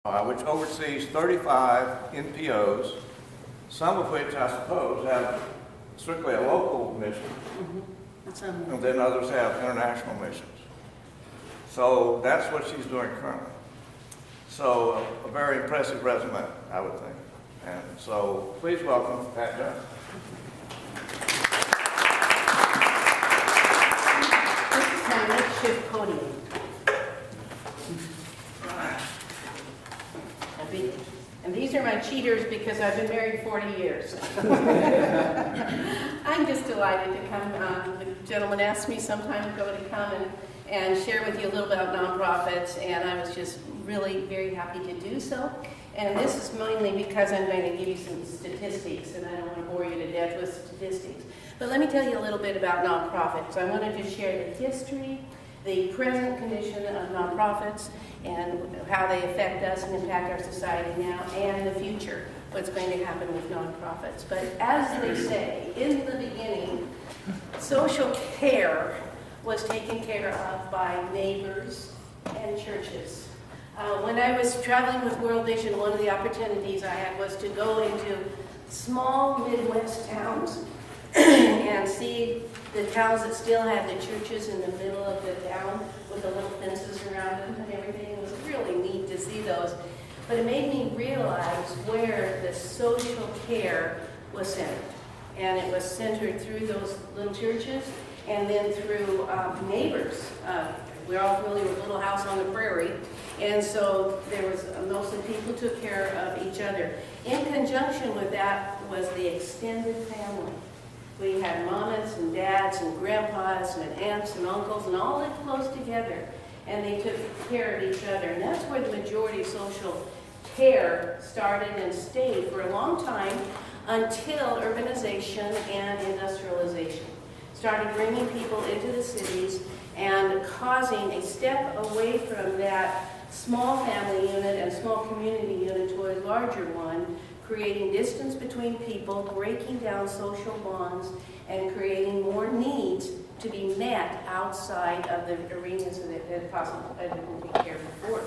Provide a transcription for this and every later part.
which oversees 35 NPOs, some of which I suppose have strictly a local mission, and then others have international missions. So that's what she's doing currently. So a very impressive resume, I would think. And so please welcome Pat Johnson. This is my makeshift podium. And these are my cheaters because I've been married 40 years. I'm just delighted to come. The gentleman asked me some time ago to come and share with you a little bit about nonprofits, and I was just really very happy to do so. And this is mainly because I'm going to give you some statistics, and I don't want to bore you to death with statistics. But let me tell you a little bit about nonprofits. I wanted to share the history, the present condition of nonprofits, and how they affect us and impact our society now, and the future, what's going to happen with nonprofits. But as they say, in the beginning, social care was taken care of by neighbors and churches. When I was traveling with World Vision, one of the opportunities I had was to go into small Midwest towns and see the towns that still had the churches in the middle of the town with the little fences around them and everything. It was really neat to see those. But it made me realize where the social care was centered. And it was centered through those little churches and then through neighbors. We're all familiar with Little House on the Prairie. And so there was, mostly people took care of each other. In conjunction with that was the extended family. We had mamas and dads and grandpas and aunts and uncles, and all lived close together, and they took care of each other. And that's where the majority of social care started and stayed for a long time, until urbanization and industrialization started bringing people into the cities and causing a step away from that small family unit and small community unit to a larger one, creating distance between people, breaking down social bonds, and creating more needs to be met outside of the arenas that had possibly been taken care of before.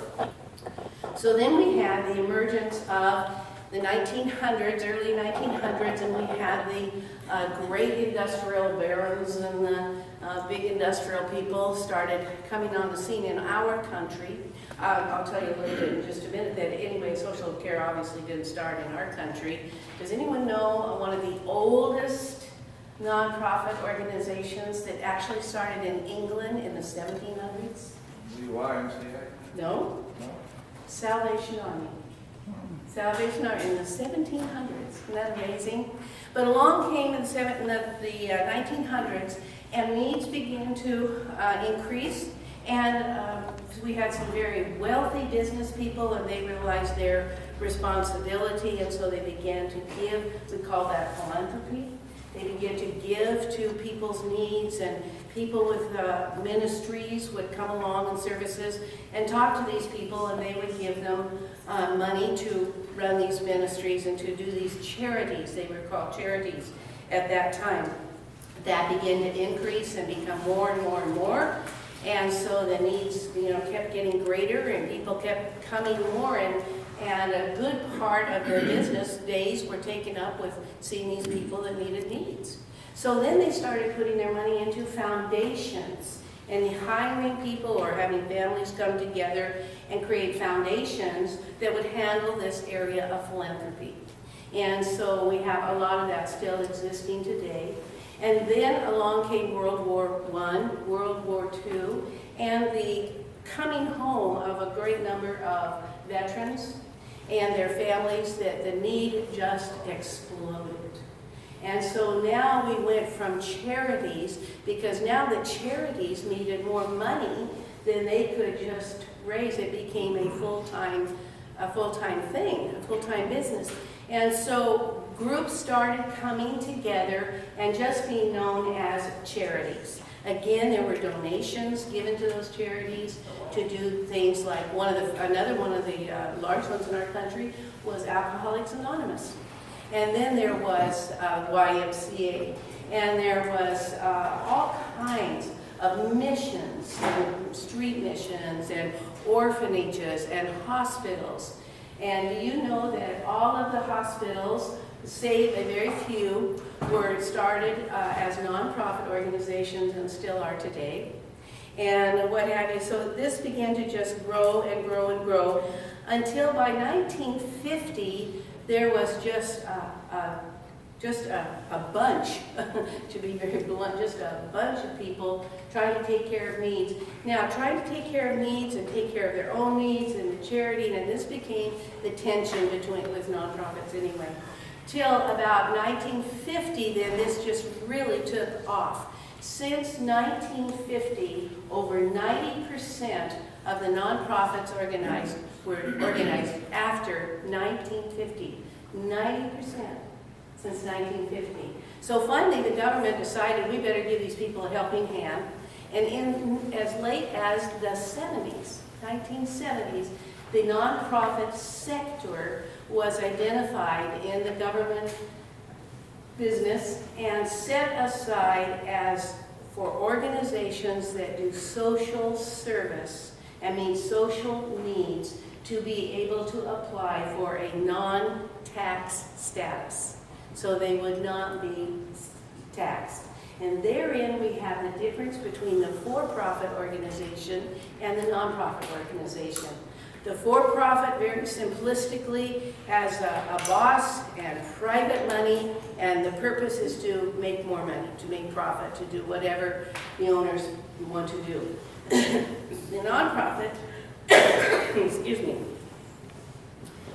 So then we had the emergence of the 1900s, early 1900s, and we had the great industrial barons and the big industrial people started coming on the scene in our country. I'll tell you a little bit in just a minute that anyway, social care obviously didn't start in our country. Does anyone know one of the oldest nonprofit organizations that actually started in England in the 1700s? The YMCA? No? No? Salvation Army. Salvation Army in the 1700s. Isn't that amazing? But along came in the 1900s, and needs began to increase. And we had some very wealthy business people, and they realized their responsibility, and so they began to give. We call that philanthropy. They began to give to people's needs, and people with ministries would come along and services and talk to these people, and they would give them money to run these ministries and to do these charities. They were called charities at that time. That began to increase and become more and more and more. And so the needs, kept getting greater, and people kept coming more, and a good part of their business days were taken up with seeing these people that needed needs. So then they started putting their money into foundations and hiring people or having families come together and create foundations that would handle this area of philanthropy. And so we have a lot of that still existing today. And then along came World War I, World War II, and the coming home of a great number of veterans and their families, that the need just exploded. And so now we went from charities, because now the charities needed more money than they could just raise. It became a full-time thing, a full-time business. And so groups started coming together and just being known as charities. Again, there were donations given to those charities to do things like another one of the large ones in our country was Alcoholics Anonymous. And then there was YMCA, and there was all kinds of missions, and street missions, and orphanages, and hospitals. And do you know that all of the hospitals, save a very few, were started as nonprofit organizations and still are today? And what have you. So this began to just grow and grow and grow until by 1950 there was just a bunch, to be very blunt, just a bunch of people trying to take care of needs. Now, trying to take care of needs and take care of their own needs and the charity, and this became the tension with nonprofits anyway. Till about 1950, then this just really took off. Since 1950, over 90% of the nonprofits were organized after 1950. 90% since 1950. So finally, the government decided we better give these people a helping hand. And in as late as the 70s, 1970s, the nonprofit sector was identified in the government business and set aside as for organizations that do social service and meet social needs to be able to apply for a non-tax status. So they would not be taxed. And therein we have the difference between the for-profit organization and the nonprofit organization. The for-profit, very simplistically, has a boss and private money, and the purpose is to make more money, to make profit, to do whatever the owners want to do. The nonprofit, excuse me,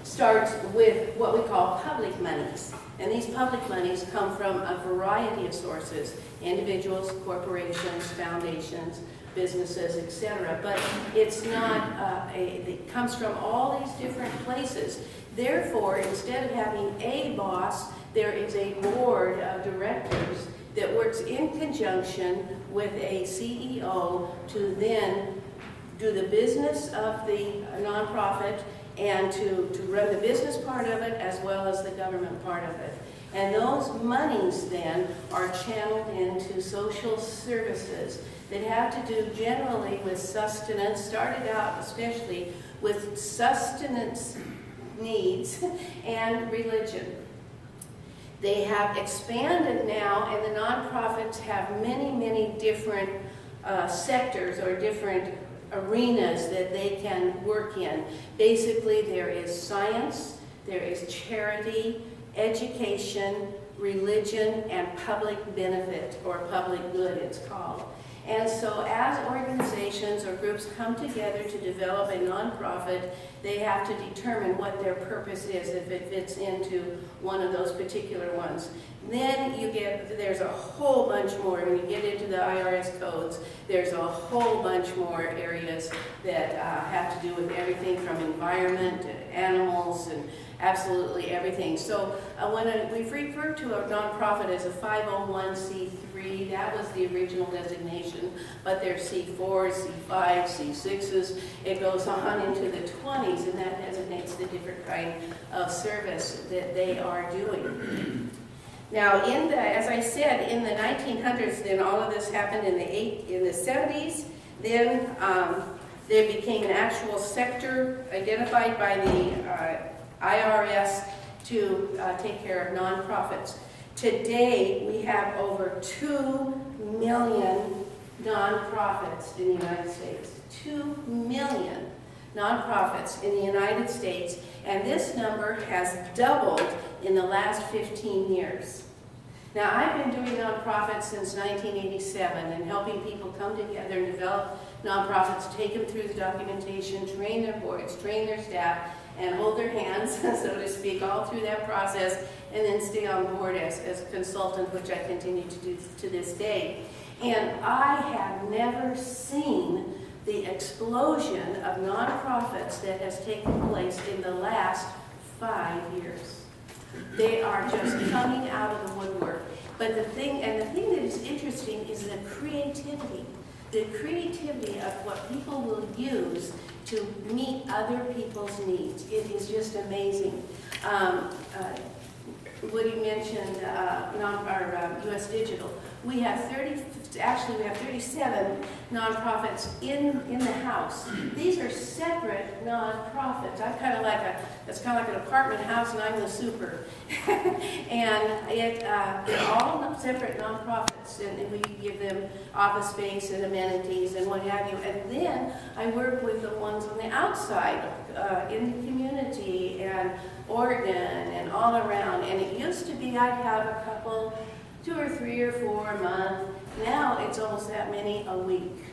starts with what we call public monies. And these public monies come from a variety of sources: individuals, corporations, foundations, businesses, etc. But it's not, it comes from all these different places. Therefore, instead of having a boss, there is a board of directors that works in conjunction with a CEO to then do the business of the nonprofit and to run the business part of it as well as the government part of it. And those monies then are channeled into social services that have to do generally with sustenance, started out especially with sustenance needs and religion. They have expanded now, and the nonprofits have many, many different sectors or different arenas that they can work in. Basically, there is science, there is charity, education, religion, and public benefit, or public good it's called. And so as organizations or groups come together to develop a nonprofit, they have to determine what their purpose is, if it fits into one of those particular ones. Then there's a whole bunch more. When you get into the IRS codes, there's a whole bunch more areas that have to do with everything from environment to animals and absolutely everything. So when we refer to a nonprofit as a 501c3, that was the original designation, but there's C4s, C5s, C6s. It goes on into the 20s, and that designates the different kind of service that they are doing. Now, as I said, in the 1900s, then all of this happened in the 70s. Then there became an actual sector identified by the IRS to take care of nonprofits. Today, we have over 2 million nonprofits in the United States. 2 million nonprofits in the United States, and this number has doubled in the last 15 years. Now, I've been doing nonprofits since 1987 and helping people come together and develop nonprofits, take them through the documentation, train their boards, train their staff, and hold their hands, so to speak, all through that process, and then stay on board as a consultant, which I continue to do to this day. And I have never seen the explosion of nonprofits that has taken place in the last 5 years. They are just coming out of the woodwork. But the thing that is interesting is the creativity of what people will use to meet other people's needs. It is just amazing. Woody mentioned U.S. Digital. We have 37 nonprofits in the house. These are separate nonprofits. I'm kind of like a it's kind of like an apartment house, and I'm the super. And they're all separate nonprofits, and we give them office space and amenities and what have you. And then I work with the ones on the outside, in the community and Oregon and all around. And it used to be I'd have a couple, 2 or 3 or 4 a month. Now it's almost that many a week.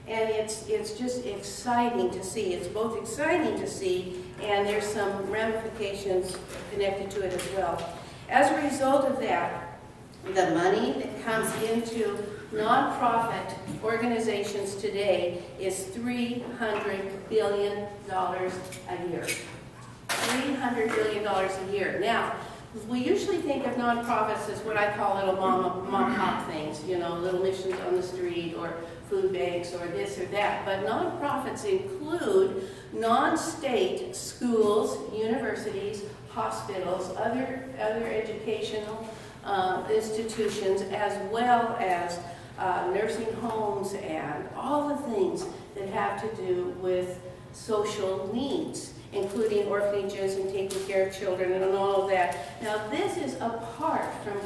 And it's just exciting to see. It's both exciting to see, and there's some ramifications connected to it as well. As a result of that, the money that comes into nonprofit organizations today is $300 billion a year. $300 billion a year. Now, we usually think of nonprofits as what I call little mom-pop things, you know, little missions on the street or food banks or this or that. But nonprofits include non-state schools, universities, hospitals, other educational institutions, as well as nursing homes and all the things that have to do with social needs, including orphanages and taking care of children and all of that. Now, this is apart from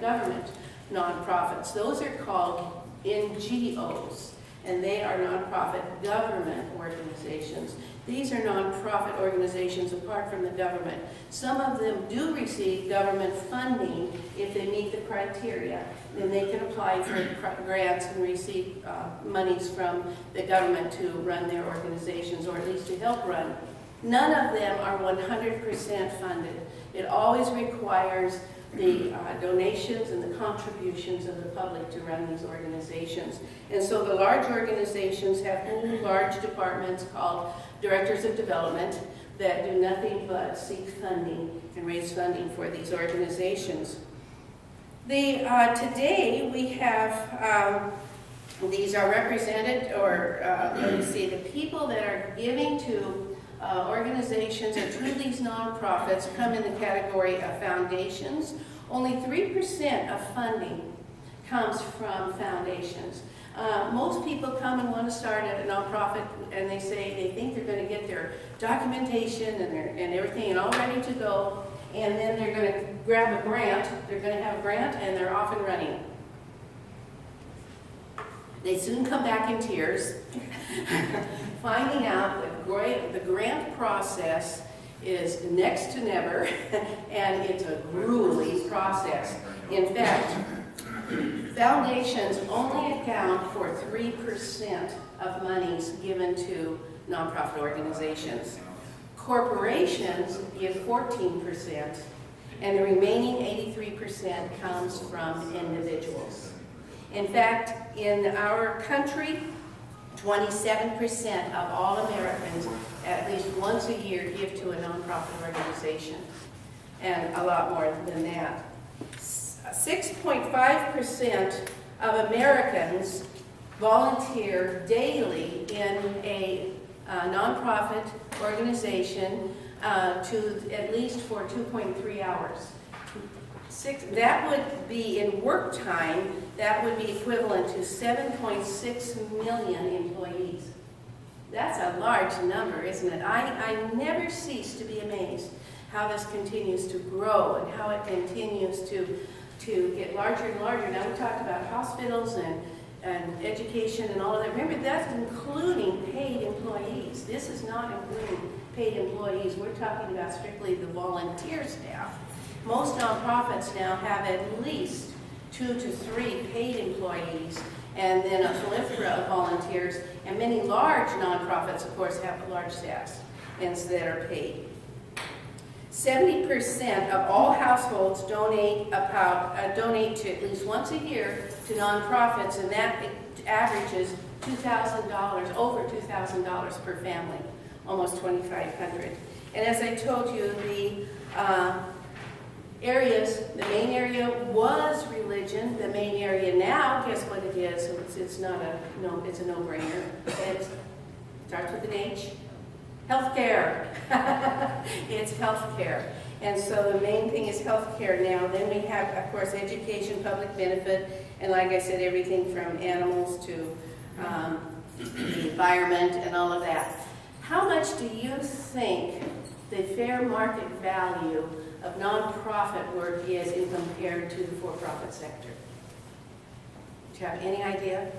government nonprofits. Those are called NGOs, and they are nonprofit government organizations. These are nonprofit organizations apart from the government. Some of them do receive government funding if they meet the criteria. Then they can apply for grants and receive monies from the government to run their organizations, or at least to help run. None of them are 100% funded. It always requires the donations and the contributions of the public to run these organizations. And so the large organizations have whole large departments called directors of development that do nothing but seek funding and raise funding for these organizations. Today we have, these are represented, or let me see, the people that are giving to organizations or through these nonprofits come in the category of foundations. Only 3% of funding comes from foundations. Most people come and want to start at a nonprofit, and they say they think they're going to get their documentation and everything and all ready to go, and then they're going to grab a grant. They're going to have a grant, and they're off and running. They soon come back in tears, finding out that the grant process is next to never, and it's a grueling process. In fact, foundations only account for 3% of monies given to nonprofit organizations. Corporations give 14%, and the remaining 83% comes from individuals. In fact, in our country, 27% of all Americans at least once a year give to a nonprofit organization, and a lot more than that. 6.5% of Americans volunteer daily in a nonprofit organization to at least for 2.3 hours. That would be in work time, that would be equivalent to 7.6 million employees. That's a large number, isn't it? I never cease to be amazed how this continues to grow and how it continues to get larger and larger. Now, we talked about hospitals and education and all of that. Remember, that's including paid employees. This is not including paid employees. We're talking about strictly the volunteer staff. Most nonprofits now have at least 2 to 3 paid employees, and then a plethora of volunteers. And many large nonprofits, of course, have large staffs and that are paid. 70% of all households donate to at least once a year to nonprofits, and that averages $2,000, over $2,000 per family, almost $2,500. And as I told you, the main area was religion. The main area now, guess what it is? It's a no-brainer. It starts with an H. Healthcare. It's healthcare. And so the main thing is healthcare now. Then we have, of course, education, public benefit, and like I said, everything from animals to the environment and all of that. How much do you think the fair market value of nonprofit work is in compared to the for-profit sector? Do you have any idea?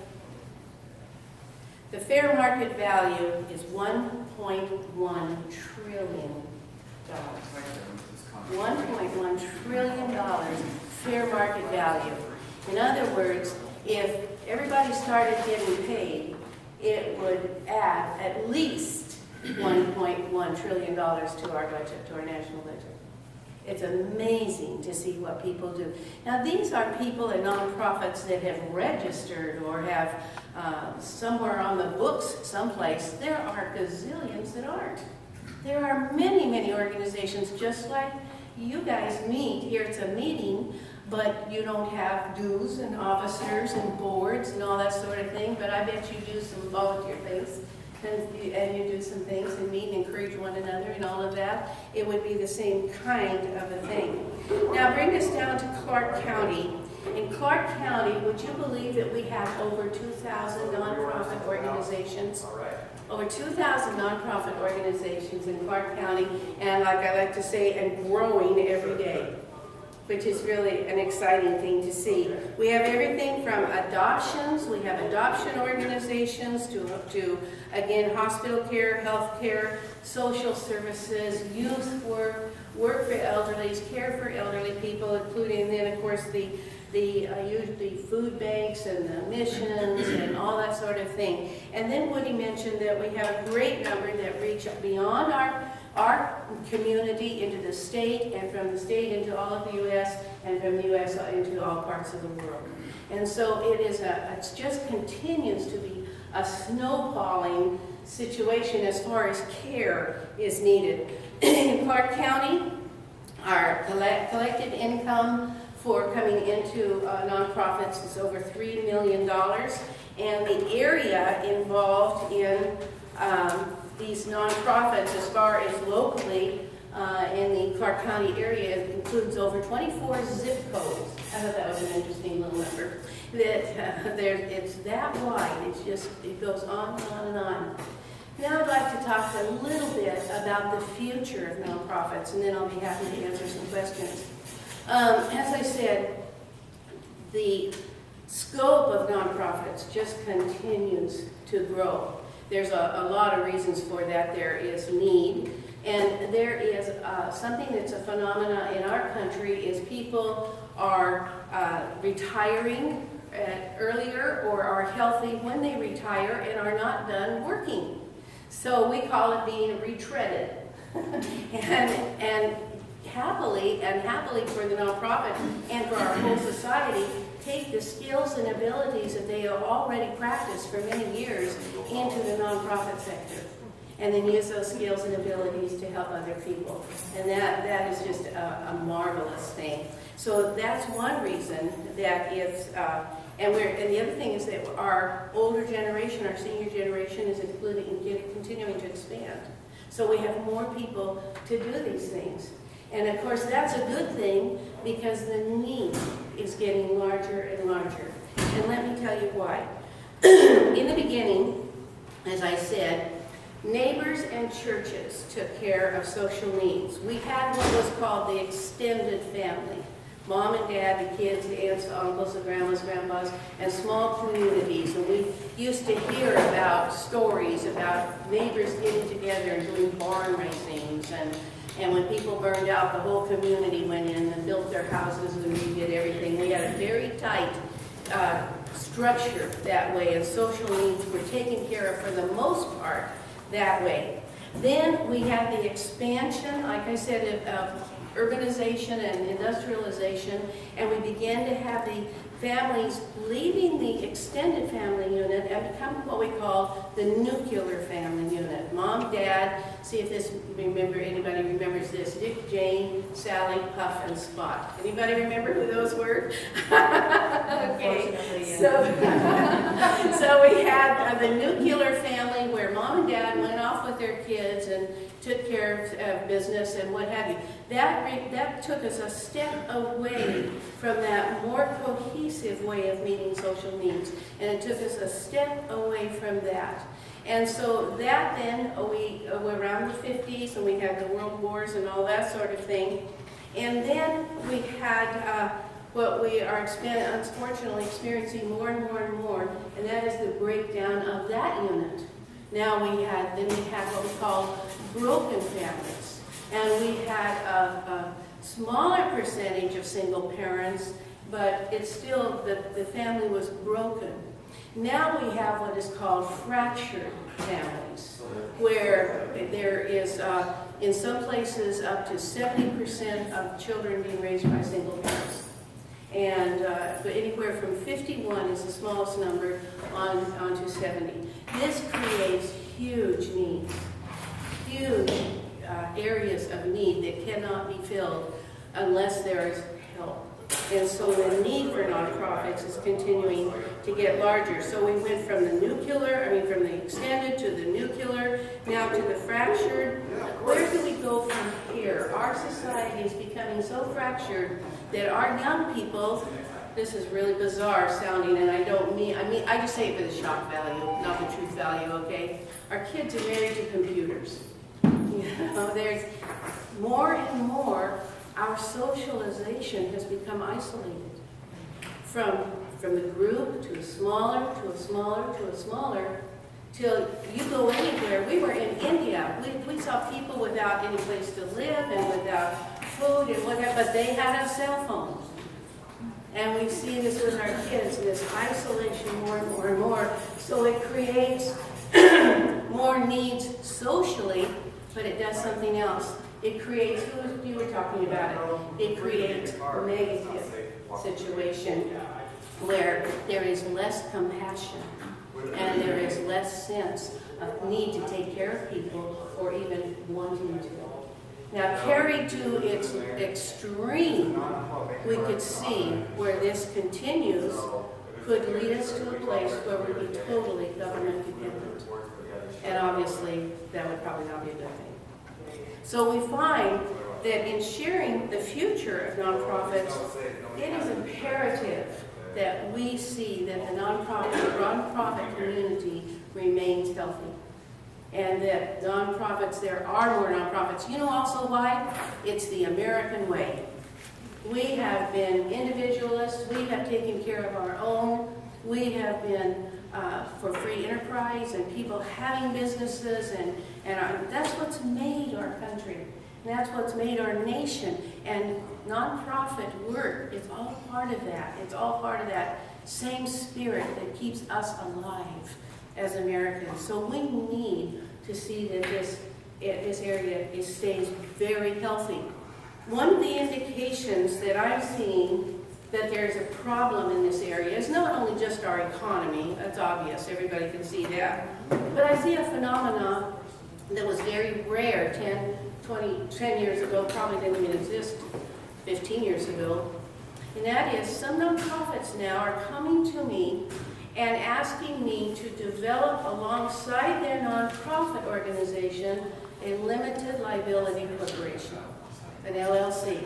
The fair market value is $1.1 trillion. $1.1 trillion fair market value. In other words, if everybody started getting paid, it would add at least $1.1 trillion to our budget, to our national budget. It's amazing to see what people do. Now, these are people and nonprofits that have registered or have somewhere on the books someplace. There are gazillions that aren't. There are many, many organizations just like you guys meet. Here it's a meeting, but you don't have dues and officers and boards and all that sort of thing. But I bet you do some volunteer things. And you do some things and meet and encourage one another and all of that. It would be the same kind of a thing. Now bring us down to Clark County. In Clark County, would you believe that we have over 2,000 nonprofit organizations? Over 2,000 nonprofit organizations in Clark County, and like I like to say, and growing every day, which is really an exciting thing to see. We have everything from adoptions, we have adoption organizations to again, hospital care, health care, social services, youth work, work for elderly, care for elderly people, including then, of course, the food banks and the missions and all that sort of thing. And then Woody mentioned that we have a great number that reach beyond our community into the state, and from the state into all of the U.S., and from the U.S. into all parts of the world. And so it just continues to be a snowballing situation as far as care is needed. In Clark County, our collective income for coming into nonprofits is over $3 million, and the area involved in these nonprofits, as far as locally in the Clark County area, includes over 24 zip codes. I thought that was an interesting little number. It's that wide. It goes on and on and on. Now I'd like to talk a little bit about the future of nonprofits, and then I'll be happy to answer some questions. As I said, the scope of nonprofits just continues to grow. There's a lot of reasons for that. There is need, and there is something that's a phenomena in our country is people are retiring earlier or are healthy when they retire and are not done working. So we call it being retreaded. and happily for the nonprofit and for our whole society, take the skills and abilities that they have already practiced for many years into the nonprofit sector, and then use those skills and abilities to help other people. And that is just a marvelous thing. So that's one reason that it's, and the other thing is that our older generation, our senior generation, is continuing to expand. So we have more people to do these things. And of course, that's a good thing because the need is getting larger and larger. And let me tell you why. In the beginning, as I said, neighbors and churches took care of social needs. We had what was called the extended family. Mom and dad, the kids, the aunts, the uncles, the grandmas, grandpas, and small communities. And we used to hear about stories about neighbors getting together and doing barn raisings, and when people burned out, the whole community went in and built their houses and redid everything. We had a very tight structure that way, and social needs were taken care of for the most part that way. Then we had the expansion, like I said, of urbanization and industrialization, and we began to have the families leaving the extended family unit and becoming what we call the nuclear family unit. Mom, dad, see if anybody remembers this, Dick, Jane, Sally, Puff, and Spot. Anybody remember who those were? Okay. So we had the nuclear family where mom and dad went off with their kids and took care of business and what have you. That took us a step away from that more cohesive way of meeting social needs. And it took us a step away from that. And so that then, we were around the 50s, and we had the world wars and all that sort of thing. And then we had what we are unfortunately experiencing more and more and more, and that is the breakdown of that unit. Now we had what we call broken families, and we had a smaller percentage of single parents, but it's still, the family was broken. Now we have what is called fractured families, where there is, in some places, up to 70% of children being raised by single parents. And but anywhere from 51 is the smallest number on to 70. This creates huge needs, huge areas of need that cannot be filled unless there is help. And so the need for nonprofits is continuing to get larger. So we went from the from the extended to the nuclear, now to the fractured. Where do we go from here? Our society is becoming so fractured that our young people, this is really bizarre sounding, and I just say it for the shock value, not the truth value, okay? Our kids are married to computers. There's more and more, our socialization has become isolated. From the group to a smaller, to a smaller, to a smaller, till you go anywhere. We were in India. We saw people without any place to live and without food and whatever, but they had a cell phone. And we see this with our kids, this isolation more and more and more. So it creates more needs socially, but it does something else. It creates, you were talking about it, it creates a negative situation where there is less compassion and there is less sense of need to take care of people or even wanting to. Now, carried to its extreme, we could see where this continues could lead us to a place where we'd be totally government dependent. And obviously, that would probably not be a good thing. So we find that in sharing the future of nonprofits, it is imperative that we see that the nonprofit community remains healthy. And that nonprofits, there are more nonprofits. You know also why? It's the American way. We have been individualists. We have taken care of our own. We have been for free enterprise and people having businesses, and that's what's made our country. And that's what's made our nation. And nonprofit work is all part of that. It's all part of that same spirit that keeps us alive as Americans. So we need to see that this area stays very healthy. One of the indications that I've seen that there's a problem in this area is not only just our economy, that's obvious, everybody can see that, but I see a phenomenon that was very rare 10 years ago, probably didn't even exist 15 years ago, and that is some nonprofits now are coming to me and asking me to develop alongside their nonprofit organization a limited liability corporation, an LLC.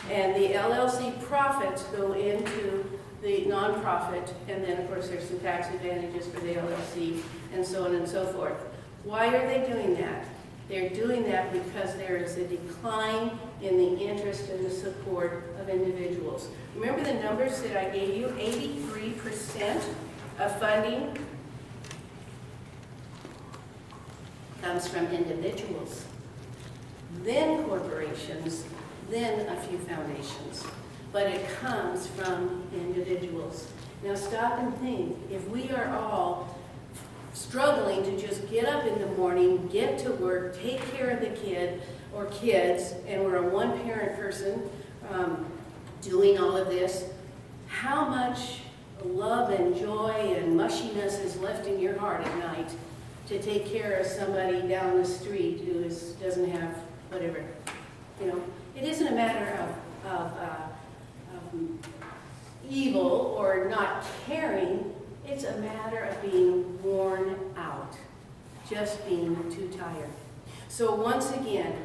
And the LLC profits go into the nonprofit, and then of course there's some tax advantages for the LLC, and so on and so forth. Why are they doing that? They're doing that because there is a decline in the interest and the support of individuals. Remember the numbers that I gave you? 83% of funding comes from individuals, then corporations, then a few foundations. But it comes from individuals. Now stop and think. If we are all struggling to just get up in the morning, get to work, take care of the kid or kids, and we're a one-parent person doing all of this, how much love and joy and mushiness is left in your heart at night to take care of somebody down the street who doesn't have whatever, you know? It isn't a matter of evil or not caring. It's a matter of being worn out, just being too tired. So once again,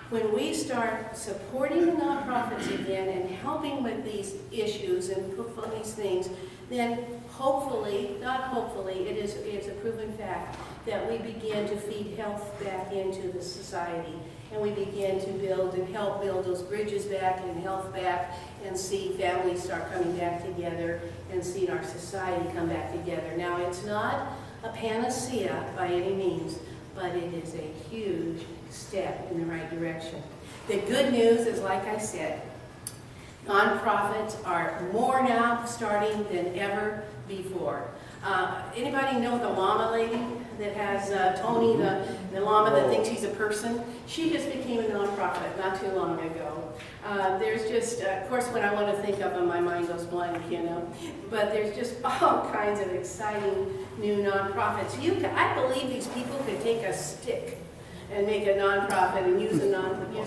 when we start supporting the nonprofits again and helping with these issues and these things, then hopefully, not hopefully, it's a proven fact that we begin to feed health back into the society. And we begin to build and help build those bridges back and health back and see families start coming back together and see our society come back together. Now, it's not a panacea by any means, but it is a huge step in the right direction. The good news is, like I said, nonprofits are more now starting than ever before. Anybody know the llama lady that has Tony, the llama that thinks he's a person? She just became a nonprofit not too long ago. There's just, of course, when I want to think of them, my mind goes blank, you know. But there's just all kinds of exciting new nonprofits. I believe these people could take a stick and make a nonprofit and use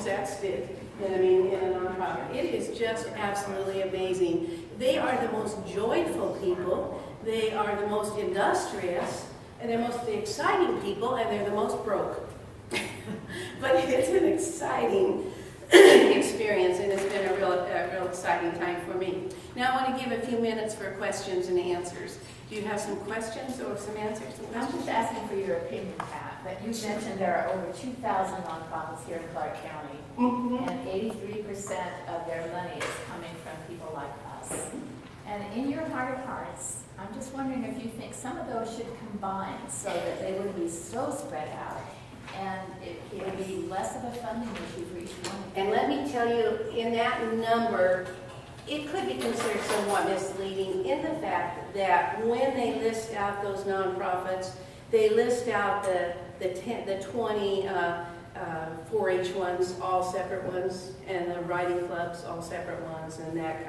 that stick. And I mean, in a nonprofit. It is just absolutely amazing. They are the most joyful people. They are the most industrious, and they're most exciting people, and they're the most broke. But it's an exciting experience, and it's been a real exciting time for me. Now I want to give a few minutes for questions and answers. Do you have some questions or some answers? I'm just asking for your opinion, Pat, that you mentioned there are over 2,000 nonprofits here in Clark County, and 83% of their money is coming from people like us. And in your heart of hearts, I'm just wondering if you think some of those should combine so that they wouldn't be so spread out, and it would be less of a funding issue for each one. And let me tell you, in that number, it could be considered somewhat misleading in the fact that when they list out those nonprofits, they list out the 20 4-H ones, all separate ones, and the writing clubs, all separate ones, and that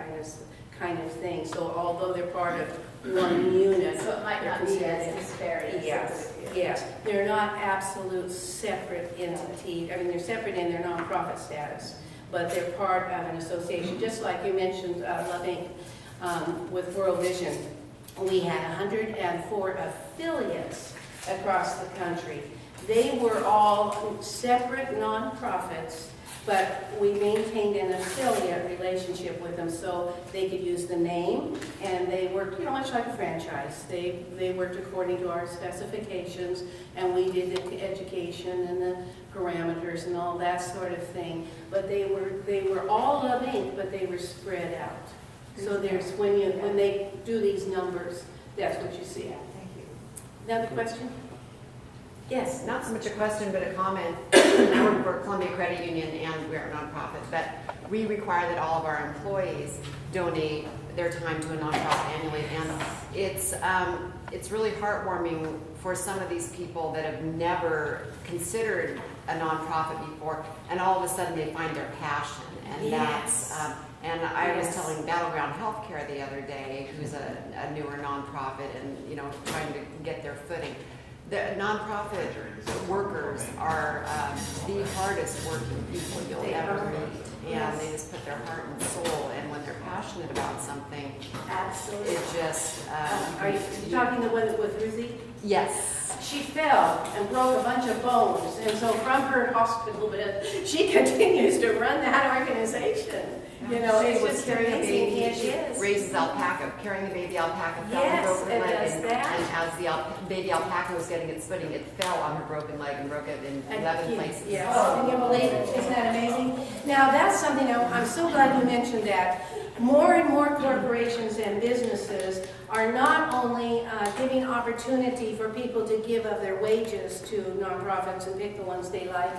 kind of thing. So although they're part of one unit, So it might not be as disparate. yes, they're not absolute separate entities. I mean, they're separate in their nonprofit status, but they're part of an association. Just like you mentioned, Love Inc. With World Vision, we had 104 affiliates across the country. They were all separate nonprofits, but we maintained an affiliate relationship with them so they could use the name, and they worked, much like a franchise. They worked according to our specifications, and we did the education and the parameters and all that sort of thing. But they were all Love Inc., but they were spread out. So there's when they do these numbers, that's what you see. Thank you. Another question? Yes. Not so much a question, but a comment. I work for Columbia Credit Union, and we're a nonprofit, but we require that all of our employees donate their time to a nonprofit annually, and it's really heartwarming for some of these people that have never considered a nonprofit before, and all of a sudden they find their passion, and Yes. and I was telling Battleground Healthcare the other day, who's a newer nonprofit, and trying to get their footing. The nonprofit workers are the hardest working people you'll ever meet, and they just put their heart and soul, and when they're passionate about something, Absolutely. it just... Are you talking the one with Ruthie? Yes. She fell and broke a bunch of bones, and so from her hospital bed, she continues to run that organization. It's just carrying a amazing. baby. It She is. raises alpaca, carrying the baby alpaca, fell Yes, and broke her it leg, does that. and as the baby alpaca was getting its footing, it fell on her broken leg and broke it in 11 places. Yes. Can you believe it? Isn't that amazing? Now, that's something I'm so glad you mentioned that. More and more corporations and businesses are not only giving opportunity for people to give of their wages to nonprofits and pick the ones they like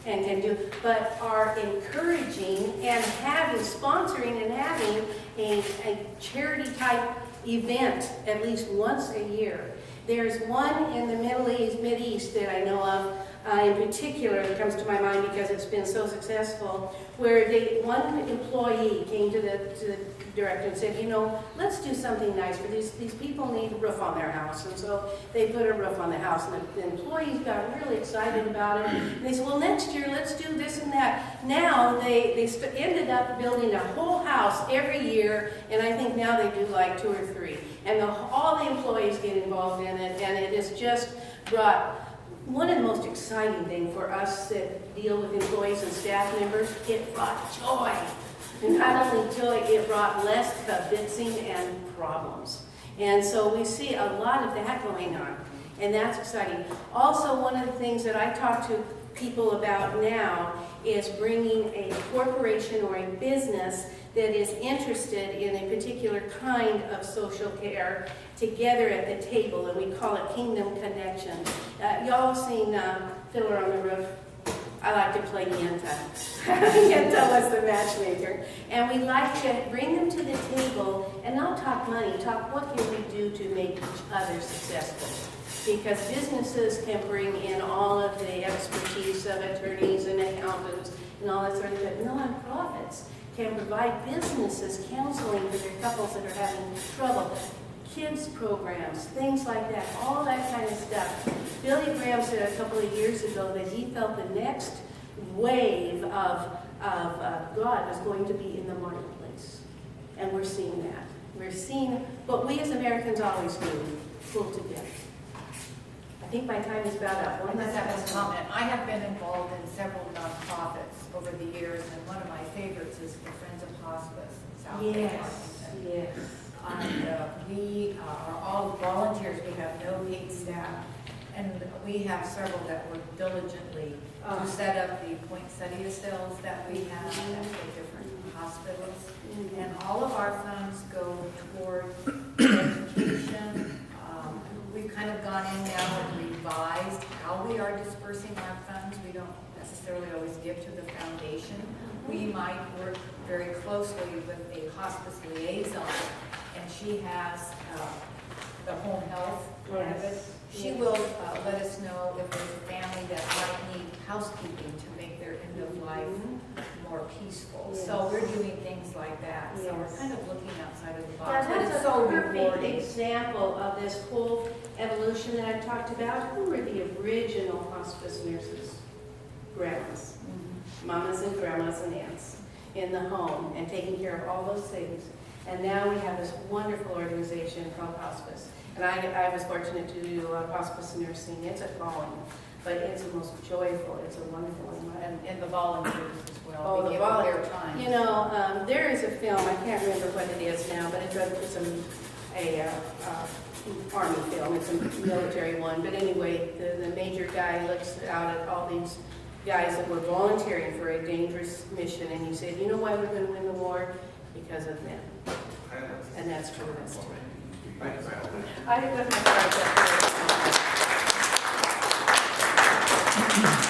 and can do, but are encouraging and sponsoring and having a charity type event at least once a year. There's one in the Mid-East that I know of, in particular, that comes to my mind because it's been so successful, where one employee came to the director and said, let's do something nice for these people need a roof on their house. And so they put a roof on the house, and the employees got really excited about it. And they said, well, next year, let's do this and that. Now they ended up building a whole house every year, and I think now they do like 2 or 3. And all the employees get involved in it, and it has just brought one of the most exciting things for us that deal with employees and staff members, it brought joy. And not only joy, it brought less kibitzing and problems. And so we see a lot of that going on, and that's exciting. Also, one of the things that I talk to people about now is bringing a corporation or a business that is interested in a particular kind of social care together at the table, and we call it Kingdom Connection. Y'all have seen Fiddler on the Roof? I like to play Yenta. Yenta was the matchmaker. And we like to bring them to the table and not talk money, talk what can we do to make each other successful. Because businesses can bring in all of the expertise of attorneys and accountants and all that sort of thing, but nonprofits can provide businesses counseling for their couples that are having trouble, kids programs, things like that, all that kind of stuff. Billy Graham said a couple of years ago that he felt the next wave of God was going to be in the marketplace. And we're seeing that. We're seeing what we as Americans always do, pull together. I think my time is about up. I just have a comment. I have been involved in several nonprofits over the years, and one of my favorites is the Friends of Hospice in South Bay, Washington. Yes. And we are all volunteers. We have no paid staff. And we have several that work diligently to set up the poinsettia cells that we have at the different hospitals. And all of our funds go toward education. We've kind of gone in now and revised how we are dispersing our funds. We don't necessarily always give to the foundation. We might work very closely with a hospice liaison, and she has the home health part of it. She will let us know if there's a family that might need housekeeping to make their end of life more peaceful. Yes. So we're doing things like that. So we're Yes. kind of looking outside of the Yeah, box. But that's it's a so perfect rewarding. example of this whole evolution that I've talked about. Who were the original hospice nurses? Grandmas, mamas and grandmas and aunts in the home and taking care of all those things. And now we have this wonderful organization called hospice. And I was fortunate to do hospice nursing. It's a calling, but it's the most joyful. It's a wonderful one. And the volunteers as well. Oh, We the give volunteer. their time. You know, there is a film, I can't remember what it is now, but it's a army film. It's a military one. But anyway, the major guy looks out at all these guys that were volunteering for a dangerous mission, and he said, you know why we're going to win the war? Because of them. And that's true. That's true. Thanks, Al. I put my cards up here.